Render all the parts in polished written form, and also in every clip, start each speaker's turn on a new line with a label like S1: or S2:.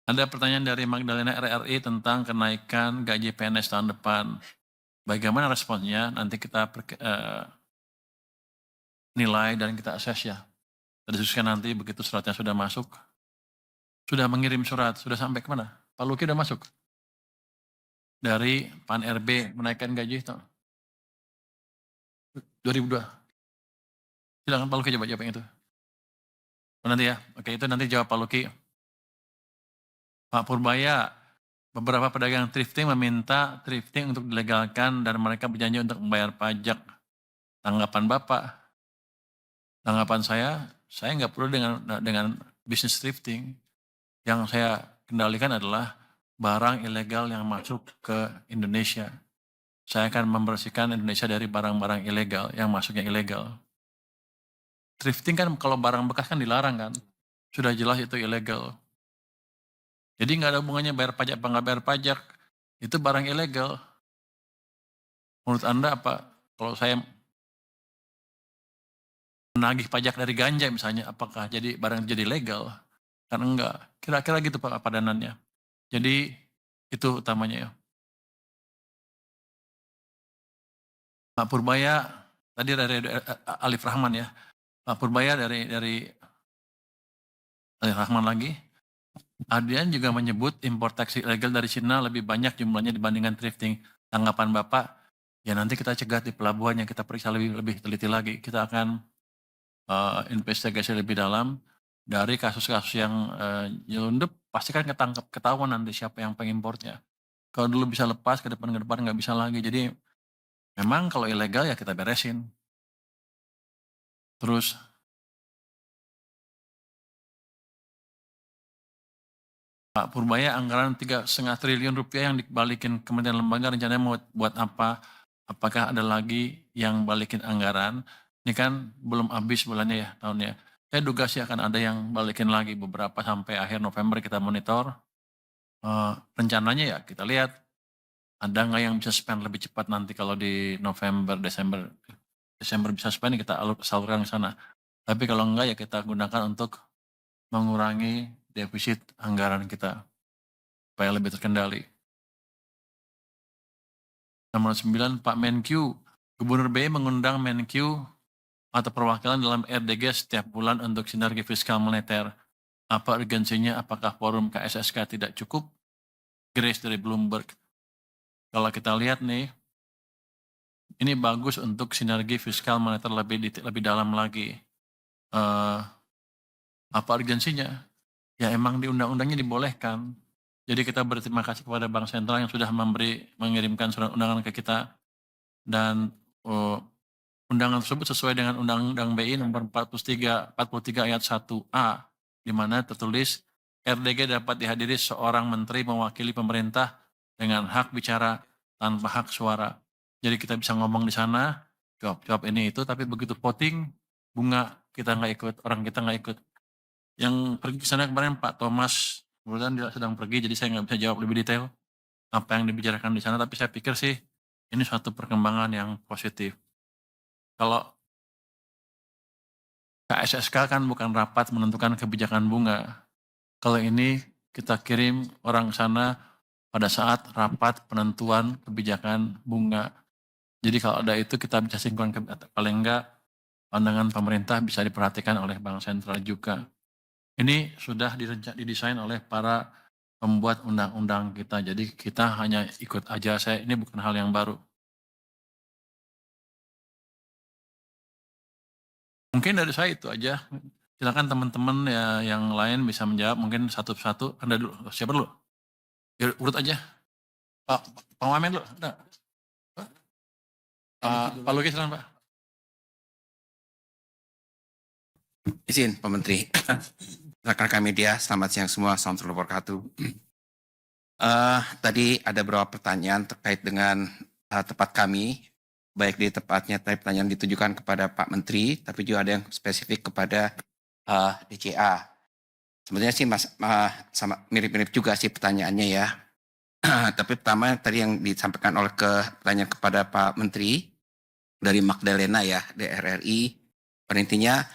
S1: Ada pertanyaan dari Magdalena RRI tentang kenaikan gaji PNS tahun depan. Bagaimana responnya? Nanti kita nilai dan kita assess ya. Kita diskusikan nanti begitu suratnya sudah masuk. Sudah mengirim surat, sudah sampai ke mana? Pak Luki udah masuk? Dari Pan RB menaikkan gaji 2002. Silakan Pak Luki jawab yang itu. Nanti ya, oke itu nanti jawab Pak Luki. Pak Purbaya, beberapa pedagang thrifting meminta thrifting untuk dilegalkan dan mereka berjanji untuk membayar pajak. Tanggapan Bapak? Tanggapan saya nggak perlu dengan bisnis thrifting. Yang saya kendalikan adalah barang ilegal yang masuk ke Indonesia. Saya akan membersihkan Indonesia dari barang-barang ilegal yang masuknya ilegal. Thrifting kan kalau barang bekas kan dilarang kan, sudah jelas itu ilegal. Jadi nggak ada hubungannya bayar pajak apa nggak bayar pajak, itu barang ilegal. Menurut Anda apa? Kalau saya menagih pajak dari ganja misalnya, apakah jadi barang jadi legal? Kan enggak. Kira-kira gitu Pak padanannya. Jadi itu utamanya ya. Pak Purbaya tadi dari Alif Rahman ya. Pak Purbaya dari Alif Rahman lagi. Adrian juga menyebut impor taksi ilegal dari Cina lebih banyak jumlahnya dibandingkan thrifting. Tanggapan Bapak, ya nanti kita cegat di pelabuhannya, kita periksa lebih teliti lagi. Kita akan investigasi lebih dalam dari kasus-kasus yang nyelundup, pasti kan ketahuan nanti siapa yang pengimportnya. Kalau dulu bisa lepas, ke depan nggak bisa lagi. Jadi memang kalau ilegal ya kita beresin. Terus Pak Purbaya, anggaran 3,5 triliun rupiah yang dibalikin kementerian lembaga rencananya mau buat apa? Apakah ada lagi yang balikin anggaran? Ini kan belum habis bulannya ya tahunnya. Saya duga sih akan ada yang balikin lagi beberapa sampai akhir November kita monitor. Rencananya ya kita lihat ada nggak yang bisa spend lebih cepat nanti kalau di November, Desember bisa spend kita salurkan ke sana. Tapi kalau enggak ya kita gunakan untuk mengurangi defisit anggaran kita supaya lebih terkendali. Nomor 9, Pak Menkyu, Gubernur BI mengundang Menkyu atau perwakilan dalam RDG setiap bulan untuk sinergi fiskal moneter. Apa urgensinya? Apakah forum KSSK tidak cukup? Grace dari Bloomberg. Kalau kita lihat nih, ini bagus untuk sinergi fiskal moneter lebih dalam lagi. Apa urgensinya? Ya emang di undang-undangnya dibolehkan. Jadi kita berterima kasih kepada Bank Sentral yang sudah mengirimkan surat undangan ke kita dan undangan tersebut sesuai dengan Undang-Undang BI nomor 43 ayat 1A di mana tertulis RDG dapat dihadiri seorang menteri mewakili pemerintah dengan hak bicara tanpa hak suara. Jadi kita bisa ngomong di sana, jawab ini itu, tapi begitu voting bunga kita nggak ikut, orang kita nggak ikut. Yang pergi ke sana kemarin Pak Thomas, kemudian dia sedang pergi, jadi saya nggak bisa jawab lebih detail apa yang dibicarakan di sana, tapi saya pikir sih ini suatu perkembangan yang positif. Kalau KSSK kan bukan rapat menentukan kebijakan bunga. Kalau ini kita kirim orang sana pada saat rapat penentuan kebijakan bunga. Jadi kalau ada itu kita bisa sinkron, paling enggak pandangan pemerintah bisa diperhatikan oleh Bank Sentral juga. Ini sudah didesain oleh para pembuat undang-undang kita. Jadi kita hanya ikut aja. Ini bukan hal yang baru. Mungkin dari saya itu aja. Silakan teman-teman ya yang lain bisa menjawab. Mungkin satu-satu. Anda dulu. Siapa dulu? Ya, urut aja. Pak Wamen dulu. Pak Luki silakan Pak.
S2: Izin Pak Menteri. Rekan-rekan media, selamat siang semua. Assalamualaikum warahmatullahi wabarakatuh. Tadi ada beberapa pertanyaan terkait dengan tempat kami, baik di tempatnya tadi pertanyaan ditujukan kepada Pak Menteri, tapi juga ada yang spesifik kepada DCA. Sebenarnya sih sama mirip-mirip juga sih pertanyaannya ya. Tapi pertama tadi yang disampaikan oleh pertanyaan kepada Pak Menteri dari Magdalena ya, DRRI, pada intinya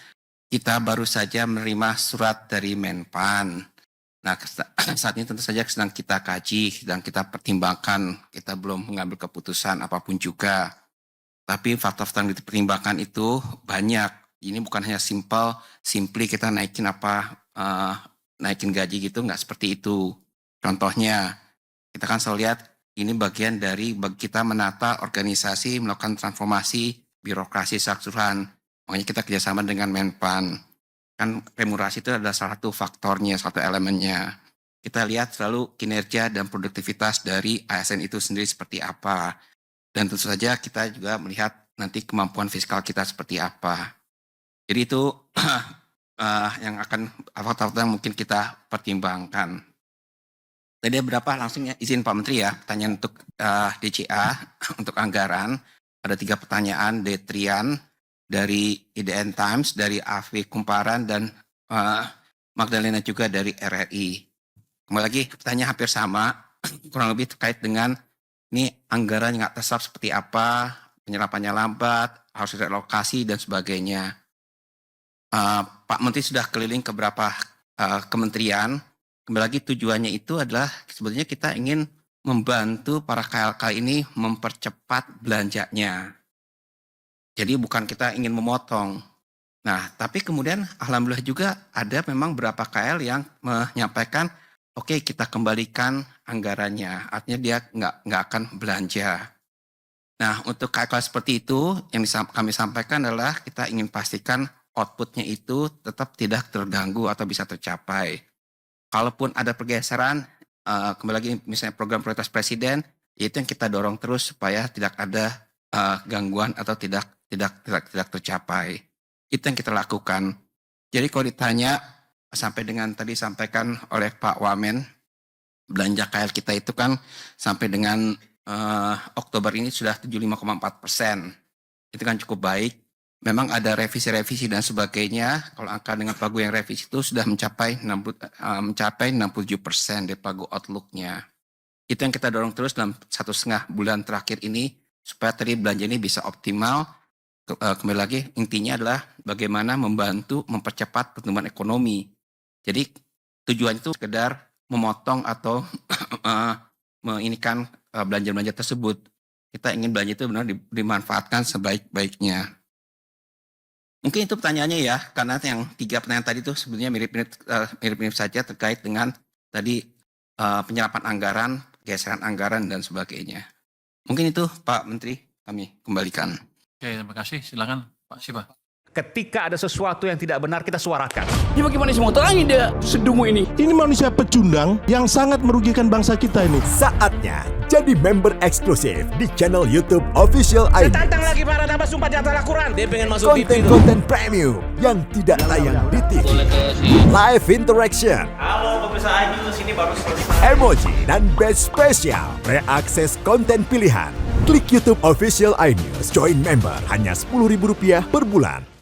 S2: kita baru saja menerima surat dari Menpan Nah, saat ini tentu saja sedang kita kaji, sedang kita pertimbangkan, kita belum mengambil keputusan apapun juga. Tapi faktor-faktor yang dipertimbangkan itu banyak. Ini bukan hanya simply kita naikin gaji gitu, nggak seperti itu. Contohnya, kita kan selalu lihat ini bagian dari kita menata organisasi, melakukan transformasi birokrasi secara keseluruhan. Makanya kita kerjasama dengan Menpan. Kan remunerasi itu adalah salah satu faktornya, satu elemennya. Kita lihat selalu kinerja dan produktivitas dari ASN itu sendiri seperti apa. Dan tentu saja kita juga melihat nanti kemampuan fiskal kita seperti apa. Jadi itu yang akan faktor-faktor yang mungkin kita pertimbangkan. Tadi ada berapa langsung ya, izin Pak Menteri ya, pertanyaan untuk DCA, untuk anggaran. Ada 3 pertanyaan, Detrian, dari IDN Times, dari AV Kumparan, dan Magdalena juga dari RRI. Kembali lagi, pertanyaan hampir sama, kurang lebih terkait dengan ini anggaran yang nggak tersap seperti apa, penyerapannya lambat, harus relokasi, dan sebagainya. Pak Menteri sudah keliling ke beberapa kementerian. Kembali lagi tujuannya itu adalah sebetulnya kita ingin membantu para KLK ini mempercepat belanjanya. Jadi bukan kita ingin memotong. Nah, tapi kemudian alhamdulillah juga ada memang beberapa KL yang menyampaikan, oke, kita kembalikan anggarannya. Artinya dia nggak akan belanja. Nah, untuk KL seperti itu yang kami sampaikan adalah kita ingin pastikan outputnya itu tetap tidak terganggu atau bisa tercapai. Kalaupun ada pergeseran, kembali lagi misalnya program prioritas presiden, itu yang kita dorong terus supaya tidak ada gangguan atau tidak tercapai. Itu yang kita lakukan. Jadi kalau ditanya sampai dengan tadi sampaikan oleh Pak Wamen, belanja KL kita itu kan sampai dengan Oktober ini sudah 75,4%. Itu kan cukup baik. Memang ada revisi-revisi dan sebagainya. Kalau angka dengan Pagu yang revisi itu sudah mencapai 67% dari Pagu outlook-nya. Itu yang kita dorong terus dalam 1,5 bulan terakhir ini supaya tadi belanja ini bisa optimal. Kembali lagi intinya adalah bagaimana membantu mempercepat pertumbuhan ekonomi. Jadi tujuan itu sekedar memotong atau menginikan belanja-belanja tersebut. Kita ingin belanja itu benar dimanfaatkan sebaik-baiknya. Mungkin itu pertanyaannya ya, karena yang 3 pertanyaan tadi itu sebenarnya mirip-mirip saja terkait dengan tadi penyerapan anggaran, geseran anggaran dan sebagainya. Mungkin itu Pak Menteri kami kembalikan.
S1: Oke, terima kasih. Silakan Pak Sipa.
S3: Ketika ada sesuatu yang tidak benar, kita suarakan.
S4: Ini bagaimana semua terangin dia sedungu ini?
S5: Ini manusia pecundang yang sangat merugikan bangsa kita ini.
S6: Saatnya jadi member eksklusif di channel YouTube Official ID.
S3: Tantang lagi para nama sumpah di antara Al-Quran. Dia pengen masuk TV.
S6: Konten-konten premium yang tidak tayang di TV. Live interaction.
S3: Halo pemirsa Ayu, sini baru
S6: Emoji dan badge spesial. Reakses konten pilihan. Klik YouTube Official iNews. Join member hanya Rp10.000 per bulan.